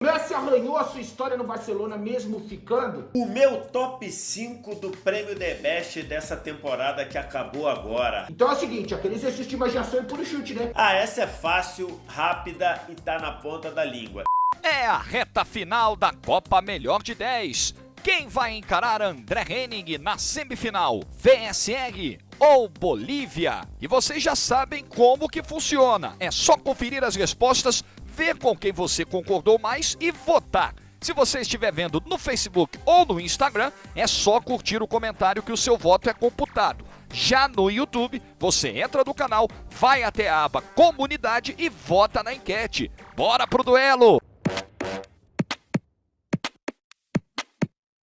Messi arranhou a sua história no Barcelona mesmo ficando? O meu top 5 do prêmio The Best dessa temporada que acabou agora. Então é o seguinte, aquele exercício de imaginação e puro chute, né? Ah, essa é fácil, rápida e tá na ponta da língua. É a reta final da Copa Melhor de 10. Quem vai encarar André Henning na semifinal? VSR ou Bolívia? E vocês já sabem como que funciona. É só conferir as respostas, ver com quem você concordou mais e votar. Se você estiver vendo no Facebook ou no Instagram, é só curtir o comentário que o seu voto é computado. Já no YouTube, você entra no canal, vai até a aba Comunidade e vota na enquete. Bora pro duelo!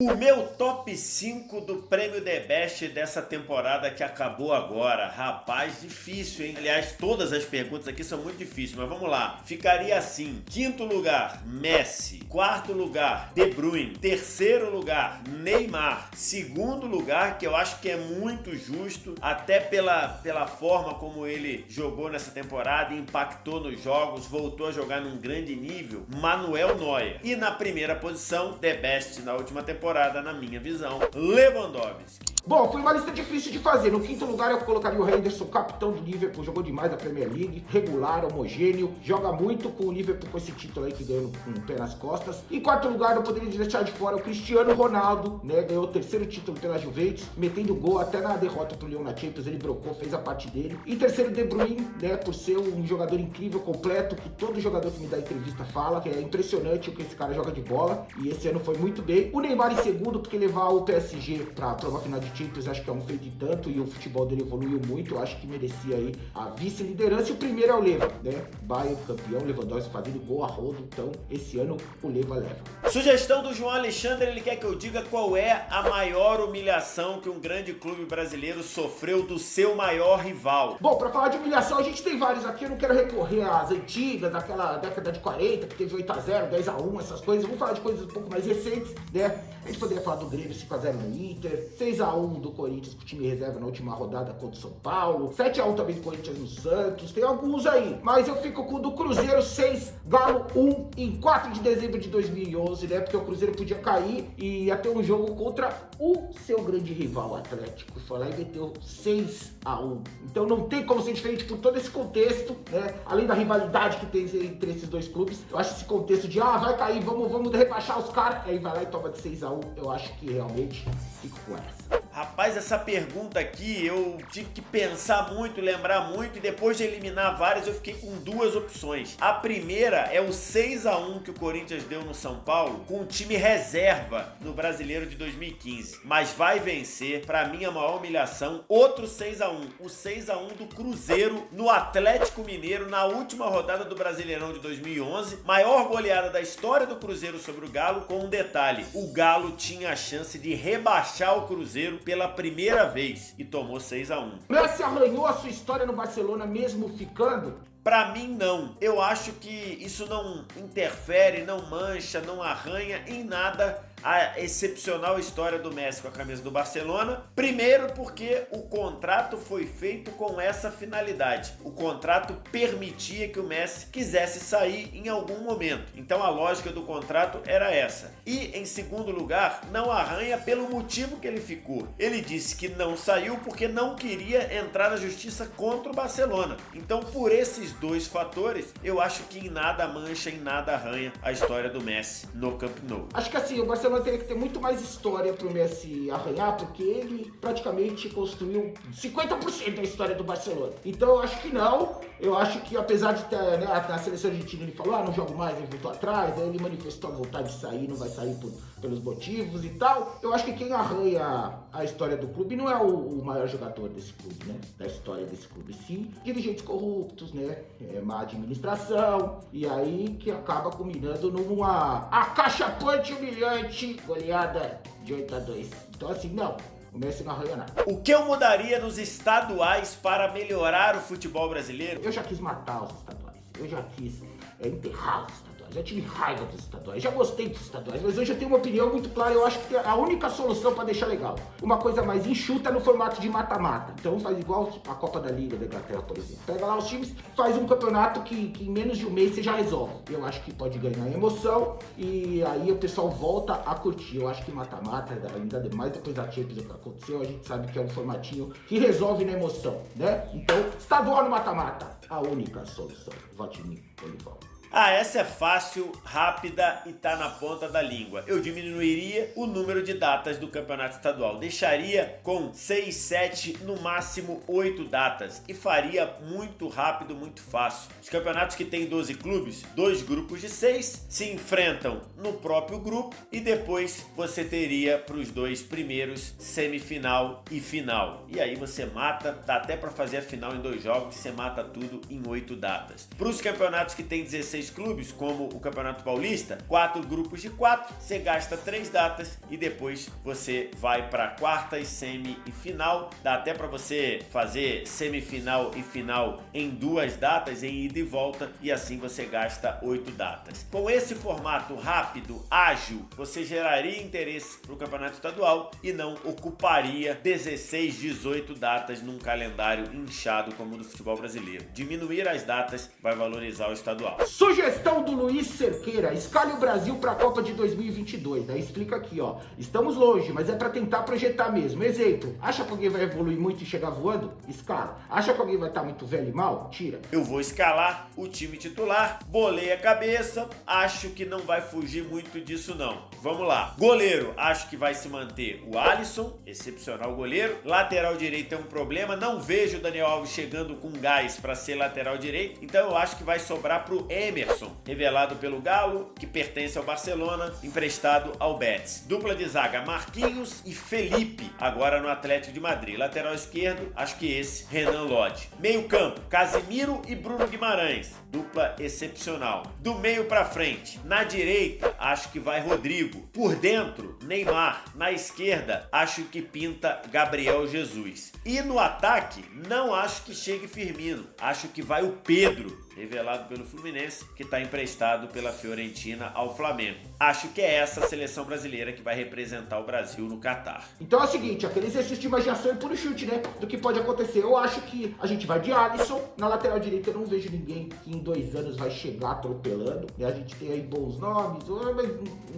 O meu top 5 do prêmio The Best dessa temporada que acabou agora. Rapaz, difícil, hein? Aliás, todas as perguntas aqui são muito difíceis, mas vamos lá. Ficaria assim: quinto lugar, Messi. Quarto lugar, De Bruyne. Terceiro lugar, Neymar. Segundo lugar, que eu acho que é muito justo, até pela forma como ele jogou nessa temporada, impactou nos jogos, voltou a jogar num grande nível, Manuel Neuer. E na primeira posição, The Best na última temporada, na minha visão, Lewandowski. Bom, foi uma lista difícil de fazer. No quinto lugar eu colocaria o Henderson, capitão do Liverpool, jogou demais na Premier League, regular, homogêneo, joga muito com o Liverpool com esse título aí que ganhou com o pé nas costas. Em quarto lugar eu poderia deixar de fora o Cristiano Ronaldo, né, ganhou o terceiro título pela Juventus, metendo gol até na derrota pro Lyon na Champions, ele brocou, fez a parte dele. Em terceiro, De Bruyne, né, por ser um jogador incrível, completo, que todo jogador que me dá entrevista fala, que é impressionante o que esse cara joga de bola, e esse ano foi muito bem. O Neymar em segundo, porque levar o PSG pra uma final de Champions, acho que é um feito de tanto, e o futebol dele evoluiu muito, eu acho que merecia aí a vice-liderança. E o primeiro é o Leva, né? Bayern campeão, Lewandowski fazendo gol a rodo, então esse ano o Leva leva. Sugestão do João Alexandre, ele quer que eu diga qual é a maior humilhação que um grande clube brasileiro sofreu do seu maior rival. Bom, pra falar de humilhação, a gente tem vários aqui, eu não quero recorrer às antigas, daquela década de 40, que teve 8x0, 10x1, essas coisas. Vamos falar de coisas um pouco mais recentes, né? A gente poderia falar do Grêmio 5x0 no Inter, 6x1 do Corinthians com o time reserva na última rodada contra o São Paulo, 7x1 também do Corinthians no Santos, tem alguns aí, mas eu fico com o do Cruzeiro 6, Galo 1, em 4 de dezembro de 2011, né, porque o Cruzeiro podia cair e ia ter um jogo contra o seu grande rival Atlético, foi lá e meteu 6x1, então não tem como ser diferente por todo esse contexto, né, além da rivalidade que tem entre esses dois clubes. Eu acho esse contexto de, vai cair, vamos rebaixar os caras, aí vai lá e toma de 6x1, eu acho que realmente fico com essa. Rapaz, essa pergunta aqui eu tive que pensar muito, lembrar muito, e depois de eliminar várias eu fiquei com duas opções. A primeira é o 6x1 que o Corinthians deu no São Paulo com o time reserva no Brasileiro de 2015. Mas vai vencer, pra mim a maior humilhação, outro 6x1. O 6x1 do Cruzeiro no Atlético Mineiro na última rodada do Brasileirão de 2011. Maior goleada da história do Cruzeiro sobre o Galo, com um detalhe: o Galo tinha a chance de rebaixar o Cruzeiro pela primeira vez e tomou 6x1. Messi arranhou a sua história no Barcelona mesmo ficando? Pra mim, não. Eu acho que isso não interfere, não mancha, não arranha em nada a excepcional história do Messi com a camisa do Barcelona. Primeiro porque o contrato foi feito com essa finalidade. O contrato permitia que o Messi quisesse sair em algum momento. Então a lógica do contrato era essa. E em segundo lugar, não arranha pelo motivo que ele ficou. Ele disse que não saiu porque não queria entrar na justiça contra o Barcelona. Então por esses dois fatores, eu acho que em nada mancha, em nada arranha a história do Messi no Camp Nou. Acho que assim, o Barcelona teria que ter muito mais história pro Messi arranhar, porque ele praticamente construiu 50% da história do Barcelona. Então eu acho que não. Eu acho que apesar de ter, né, na seleção argentina ele falou, não jogo mais, ele voltou atrás, aí ele manifestou a vontade de sair, não vai sair pelos motivos e tal. Eu acho que quem arranha a história do clube não é o maior jogador desse clube, né, da história desse clube, sim dirigentes corruptos, né, má administração, e aí que acaba culminando numa acachapante humilhante goleada de 8x2. Então assim, não, o Messi não arranha nada. O que eu mudaria nos estaduais para melhorar o futebol brasileiro? Eu já quis matar os estaduais, eu já quis enterrar os estaduais. estaduais, já tive raiva dos estaduais, já gostei dos estaduais, mas hoje eu tenho uma opinião muito clara, eu acho que a única solução para deixar legal, uma coisa mais enxuta no formato de mata-mata. Então faz igual a Copa da Liga da Inglaterra, por exemplo. Pega lá os times, faz um campeonato que em menos de um mês você já resolve. Eu acho que pode ganhar emoção e aí o pessoal volta a curtir. Eu acho que mata-mata, ainda mais depois da Champions que aconteceu, a gente sabe que é um formatinho que resolve na emoção, né? Então, estadual no mata-mata, a única solução. Vote em mim, Olival. Ah, essa é fácil, rápida e tá na ponta da língua. Eu diminuiria o número de datas do campeonato estadual. Deixaria com 6, 7, no máximo 8 datas. E faria muito rápido, muito fácil. Os campeonatos que tem 12 clubes, 2 grupos de 6, se enfrentam no próprio grupo. E depois você teria para os 2 primeiros semifinal e final. E aí você mata, dá até para fazer a final em 2 jogos. Você mata tudo em 8 datas. Para os campeonatos que tem 16 clubes, como o Campeonato Paulista, 4 grupos de 4, você gasta 3 datas e depois você vai para quartas, semi e final. Dá até para você fazer semifinal e final em 2 datas, em ida e volta, e assim você gasta 8 datas. Com esse formato rápido, ágil, você geraria interesse para o Campeonato Estadual e não ocuparia 16, 18 datas num calendário inchado como o do futebol brasileiro. Diminuir as datas vai valorizar o estadual. Sugestão do Luiz Cerqueira, escale o Brasil para a Copa de 2022. Aí explica aqui, ó. Estamos longe, mas é para tentar projetar mesmo. Exemplo, acha que alguém vai evoluir muito e chegar voando? Escala. Acha que alguém vai estar muito velho e mal? Tira. Eu vou escalar o time titular, bolei a cabeça, acho que não vai fugir muito disso não. Vamos lá. Goleiro, acho que vai se manter o Alisson, excepcional goleiro. Lateral direito é um problema, não vejo o Daniel Alves chegando com gás para ser lateral direito, então eu acho que vai sobrar pro Emerson, revelado pelo Galo, que pertence ao Barcelona, emprestado ao Betis. Dupla de zaga, Marquinhos e Felipe, agora no Atlético de Madrid. Lateral esquerdo, acho que esse, Renan Lodge. Meio campo, Casimiro e Bruno Guimarães, dupla excepcional. Do meio pra frente, na direita, acho que vai Rodrigo. Por dentro, Neymar. Na esquerda, acho que pinta Gabriel Jesus. E no ataque, não acho que chegue Firmino, acho que vai o Pedro, revelado pelo Fluminense, que está emprestado pela Fiorentina ao Flamengo. Acho que é essa a seleção brasileira que vai representar o Brasil no Catar. Então é o seguinte, aquele exercício de imaginação e puro chute, né? Do que pode acontecer. Eu acho que a gente vai de Alisson. Na lateral direita eu não vejo ninguém que em 2 anos vai chegar atropelando. A gente tem aí bons nomes, mas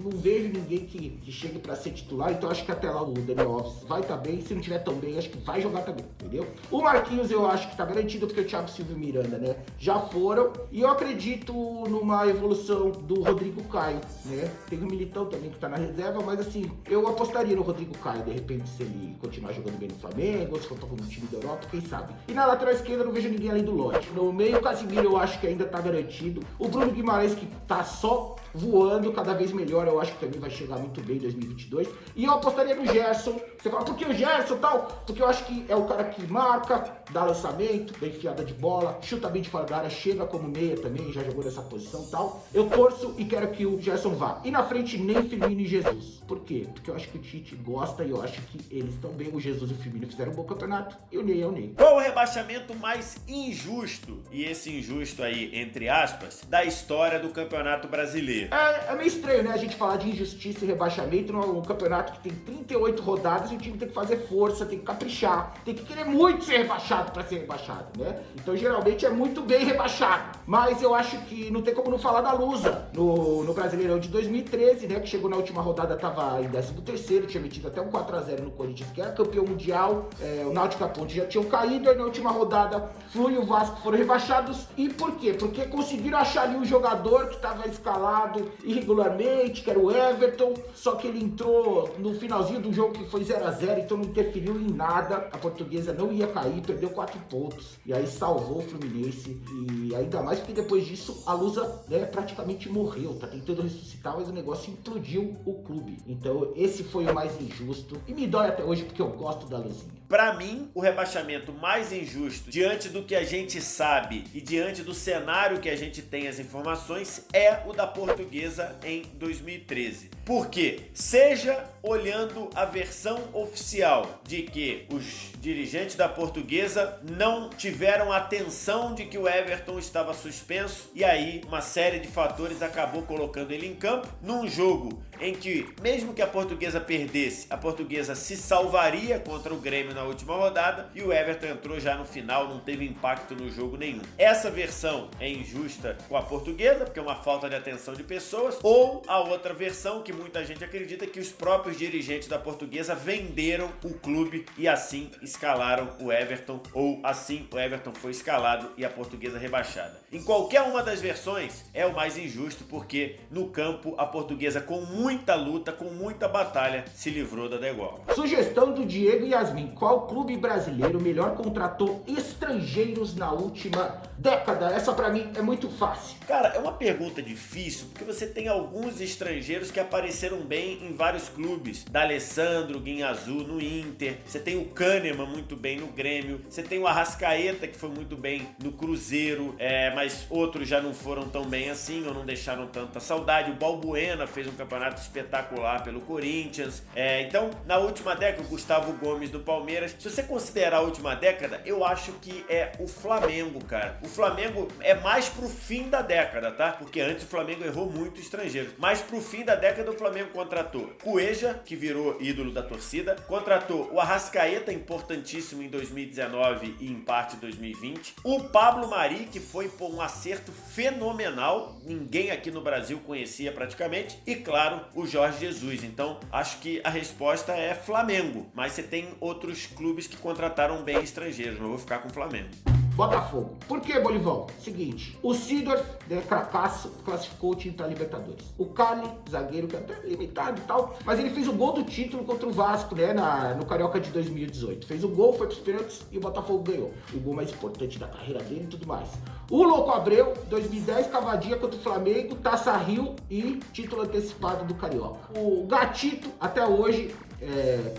não vejo ninguém que chegue para ser titular. Então acho que até lá o Daniel Alves vai estar bem. Se não estiver tão bem, acho que vai jogar também, entendeu? O Marquinhos eu acho que tá garantido porque o Thiago Silva e Miranda, né? Já foram. E eu acredito numa evolução do Rodrigo Caio, né? Tem o Militão também que tá na reserva, mas assim, eu apostaria no Rodrigo Caio, de repente, se ele continuar jogando bem no Flamengo, ou se for para algum time da Europa, quem sabe. E na lateral esquerda eu não vejo ninguém além do Lodge. No meio, o Casimiro eu acho que ainda tá garantido. O Bruno Guimarães, que tá só voando, cada vez melhor, eu acho que também vai chegar muito bem em 2022. E eu apostaria no Gerson. Você fala, por que o Gerson e tal? Porque eu acho que é o cara que marca, dá lançamento, dá enfiada de bola, chuta bem de fora da área, chega como meia também, já jogou nessa posição e tal. Eu torço e quero que o Gerson vá. E na frente, nem Firmino e Jesus. Por quê? Porque eu acho que o Tite gosta e eu acho que eles estão bem. O Jesus e o Firmino fizeram um bom campeonato e o Ney é o Ney. Qual o rebaixamento mais injusto, e esse injusto aí, entre aspas, da história do Campeonato Brasileiro? É meio estranho, né? A gente falar de injustiça e rebaixamento num campeonato que tem 38 rodadas e o time tem que fazer força, tem que caprichar, tem que querer muito ser rebaixado pra ser rebaixado, né? Então, geralmente, é muito bem rebaixado. Mas eu acho que não tem como não falar da Lusa no Brasileirão de 2013, né? Que chegou na última rodada, tava em 13º, tinha metido até um 4-0 no Corinthians, que era campeão mundial. O Náutico e a Ponte já tinham caído, aí na última rodada, Flu e o Vasco foram rebaixados. E por quê? Porque conseguiram achar ali um jogador que tava escalado irregularmente, que era o Everton, só que ele entrou no finalzinho do jogo que foi 0-0, então não interferiu em nada. A Portuguesa não ia cair, perdeu 4 pontos, e aí salvou o Fluminense, e ainda mais porque depois disso a Lusa, né, praticamente morreu, tá tentando ressuscitar, mas o negócio implodiu o clube. Então esse foi o mais injusto, e me dói até hoje porque eu gosto da Luzinha. Pra mim, o rebaixamento mais injusto, diante do que a gente sabe e diante do cenário que a gente tem as informações, é o da Portuguesa em 2013. Por quê? Seja olhando a versão oficial de que os dirigentes da Portuguesa não tiveram atenção de que o Everton estava suspenso e aí uma série de fatores acabou colocando ele em campo num jogo em que, mesmo que a Portuguesa perdesse, a Portuguesa se salvaria contra o Grêmio na última rodada e o Everton entrou já no final, não teve impacto no jogo nenhum. Essa versão é injusta com a Portuguesa, porque é uma falta de atenção de pessoas, ou a outra versão, que muita gente acredita, que os próprios dirigentes da Portuguesa venderam o clube e assim escalaram o Everton, ou assim o Everton foi escalado e a Portuguesa rebaixada. Em qualquer uma das versões é o mais injusto, porque no campo a Portuguesa, com muita luta, com muita batalha, se livrou da degola. Sugestão do Diego Yasmin: qual clube brasileiro melhor contratou estrangeiros na última década? Essa pra mim é muito fácil. Cara, é uma pergunta difícil, porque você tem alguns estrangeiros que apareceram bem em vários clubes. D'Alessandro, Guinhazu no Inter, você tem o Kahneman muito bem no Grêmio, você tem o Arrascaeta, que foi muito bem no Cruzeiro, mas outros já não foram tão bem assim, ou não deixaram tanta saudade. O Balbuena fez um campeonato espetacular pelo Corinthians. Então, na última década, o Gustavo Gomes do Palmeiras. Se você considerar a última década, eu acho que é o Flamengo, cara. O Flamengo é mais pro fim da década, tá? Porque antes o Flamengo errou muito estrangeiro. Mas pro fim da década, o Flamengo contratou Cueja, que virou ídolo da torcida, contratou o Arrascaeta, importantíssimo em 2019 e em parte 2020, o Pablo Mari, que foi um acerto fenomenal, ninguém aqui no Brasil conhecia praticamente, e claro, o Jorge Jesus. Então, acho que a resposta é Flamengo, mas você tem outros clubes que contrataram bem estrangeiros, mas eu vou ficar com o Flamengo. Botafogo. Por que, Bolivão? Seguinte, o Sidor, cracaço, classificou o time pra Libertadores. O Cali, zagueiro, que é até limitado e tal, mas ele fez o gol do título contra o Vasco, né, no Carioca de 2018. Fez o gol, foi pros pênaltis e o Botafogo ganhou. O gol mais importante da carreira dele e tudo mais. O Louco Abreu, 2010, cavadinha contra o Flamengo, Taça Rio e título antecipado do Carioca. O Gatito, até hoje,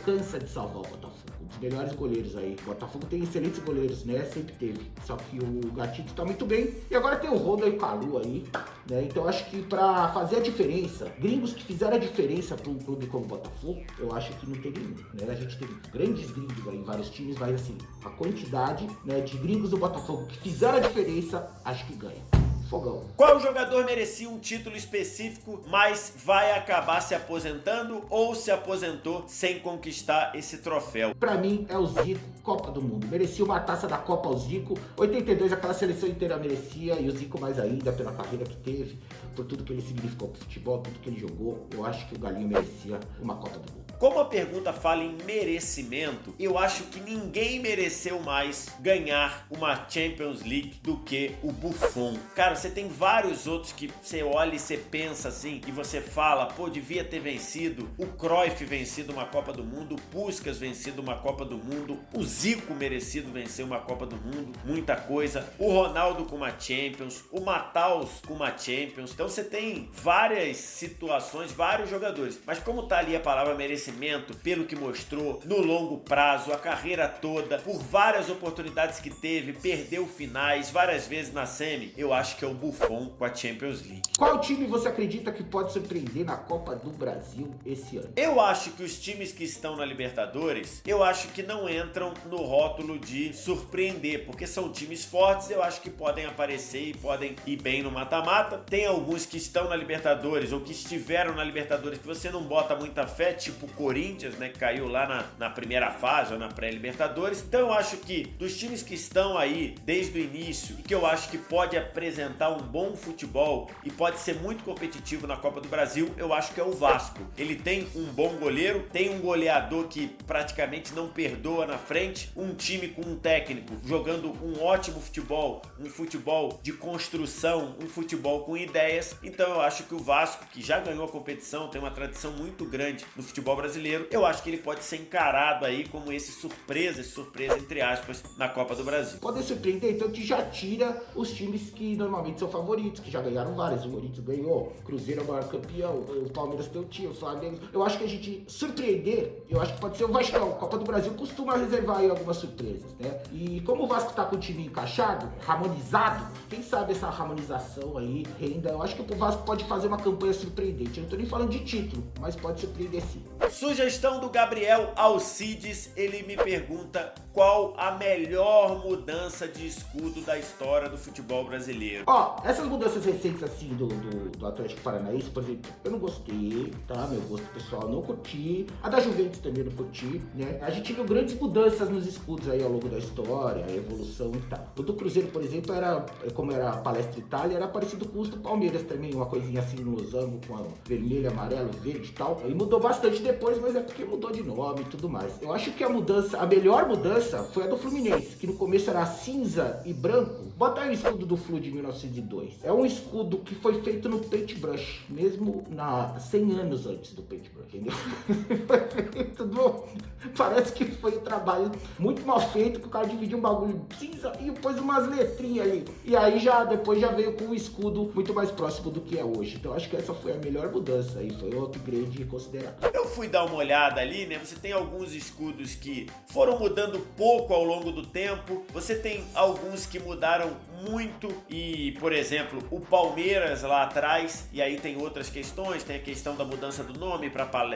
cansa de salvar o Botafogo. Dos melhores goleiros aí. O Botafogo tem excelentes goleiros, né? Sempre teve. Só que o Gatito tá muito bem. E agora tem o Roda e o Calu aí, né? Então acho que pra fazer a diferença, gringos que fizeram a diferença pra um clube como o Botafogo, eu acho que não tem nenhum, né? A gente tem grandes gringos aí em vários times, mas assim, a quantidade, né, de gringos do Botafogo que fizeram a diferença, acho que ganha. Fogão. Qual jogador merecia um título específico, mas vai acabar se aposentando ou se aposentou sem conquistar esse troféu? Pra mim é o Zico, Copa do Mundo. Merecia uma taça da Copa ao Zico. 82, aquela seleção inteira merecia, e o Zico mais ainda pela carreira que teve, por tudo que ele significou pro futebol, tudo que ele jogou. Eu acho que o Galinho merecia uma Copa do Mundo. Como a pergunta fala em merecimento, eu acho que ninguém mereceu mais ganhar uma Champions League do que o Buffon. Cara, você tem vários outros que você olha e você pensa assim, e você fala, pô, devia ter vencido. O Cruyff vencido uma Copa do Mundo, o Puskás vencido uma Copa do Mundo, o Zico merecido vencer uma Copa do Mundo, muita coisa. O Ronaldo com uma Champions, o Matheus com uma Champions. Então você tem várias situações, vários jogadores. Mas como tá ali a palavra merecimento, pelo que mostrou no longo prazo, a carreira toda, por várias oportunidades que teve, perdeu finais várias vezes na semi, eu acho que é o Buffon com a Champions League. Qual time você acredita que pode surpreender na Copa do Brasil esse ano? Eu acho que os times que estão na Libertadores, eu acho que não entram no rótulo de surpreender, porque são times fortes, eu acho que podem aparecer e podem ir bem no mata-mata. Tem alguns que estão na Libertadores ou que estiveram na Libertadores que você não bota muita fé, tipo Corinthians, né, que caiu lá na primeira fase ou na pré-Libertadores. Então eu acho que dos times que estão aí desde o início e que eu acho que pode apresentar um bom futebol e pode ser muito competitivo na Copa do Brasil, eu acho que é o Vasco. Ele tem um bom goleiro, tem um goleador que praticamente não perdoa na frente, um time com um técnico jogando um ótimo futebol, um futebol de construção, um futebol com ideias. Então eu acho que o Vasco, que já ganhou a competição, tem uma tradição muito grande no futebol brasileiro, brasileiro, eu acho que ele pode ser encarado aí como esse surpresa entre aspas, na Copa do Brasil. Pode surpreender, então que já tira os times que normalmente são favoritos, que já ganharam vários. O Corinthians ganhou, o Cruzeiro é o maior campeão, o Palmeiras tem o time, o Flamengo. Eu acho que a gente surpreender, eu acho que pode ser o Vascão. A Copa do Brasil costuma reservar aí algumas surpresas, né? E como o Vasco tá com o time encaixado, harmonizado, quem sabe essa harmonização aí renda. Eu acho que o Vasco pode fazer uma campanha surpreendente. Eu não tô nem falando de título, mas pode surpreender sim. Sugestão do Gabriel Alcides, ele me pergunta qual a melhor mudança de escudo da história do futebol brasileiro. Ó, essas mudanças recentes assim do Atlético Paranaense, por exemplo, eu não gostei, tá? Meu gosto pessoal, não curti. A da Juventus também não curti, né? A gente viu grandes mudanças nos escudos aí ao longo da história, a evolução e tal. O do Cruzeiro, por exemplo, como era a Palestra Itália, era parecido com o do Palmeiras também, uma coisinha assim no losango com a vermelho, amarelo, verde e tal. E mudou bastante depois, mas é porque mudou de nome e tudo mais. Eu acho que a melhor mudança foi a do Fluminense, que no começo era cinza e branco. Bota aí o escudo do Flu de 1902. É um escudo que foi feito no paintbrush, mesmo 100 anos antes do paintbrush, entendeu? Foi feito parece que foi um trabalho muito mal feito, que o cara dividiu um bagulho cinza e pôs umas letrinhas ali. E aí depois já veio com um escudo muito mais próximo do que é hoje. Então acho que essa foi a melhor mudança aí, foi um upgrade considerável. Eu fui dar uma olhada ali, né? Você tem alguns escudos que foram mudando pouco ao longo do tempo. Você tem alguns que mudaram muito e, por exemplo, o Palmeiras lá atrás, e aí tem outras questões, tem a questão da mudança do nome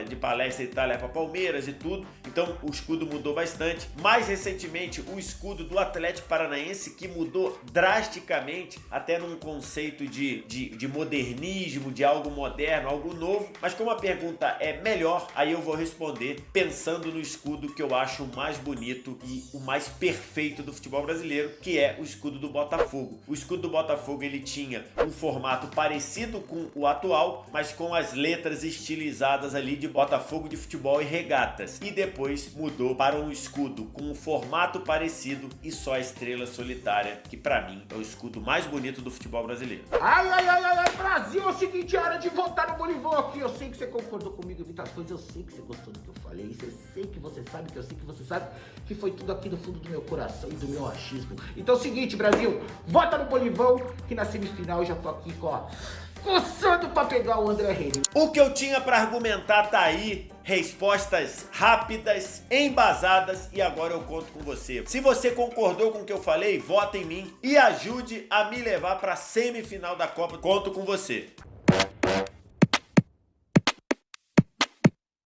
de Palestra Itália para Palmeiras e tudo. Então o escudo mudou bastante. Mais recentemente, o escudo do Atlético Paranaense, que mudou drasticamente, até num conceito de modernismo, de algo moderno, algo novo. Mas como a pergunta é melhor, aí eu vou responder pensando no escudo que eu acho o mais bonito e o mais perfeito do futebol brasileiro, que é o escudo do Botafogo. O escudo do Botafogo, ele tinha um formato parecido com o atual, mas com as letras estilizadas ali de Botafogo de Futebol e Regatas. E depois mudou para um escudo com um formato parecido e só a estrela solitária, que pra mim é o escudo mais bonito do futebol brasileiro. Ai, Brasil, é o seguinte, é hora de votar no Bolivão aqui. Eu sei que você concordou comigo em muitas coisas, eu sei que você gostou do que eu falei, eu sei que você sabe, que eu sei que você sabe, que foi tudo aqui do fundo do meu coração e do meu achismo. Então é o seguinte, Brasil, vota no Bolivão, que na semifinal eu já tô aqui, ó, coçando pra pegar o André Henning. O que eu tinha pra argumentar tá aí, respostas rápidas, embasadas, e agora eu conto com você. Se você concordou com o que eu falei, vota em mim e ajude a me levar pra semifinal da Copa. Conto com você.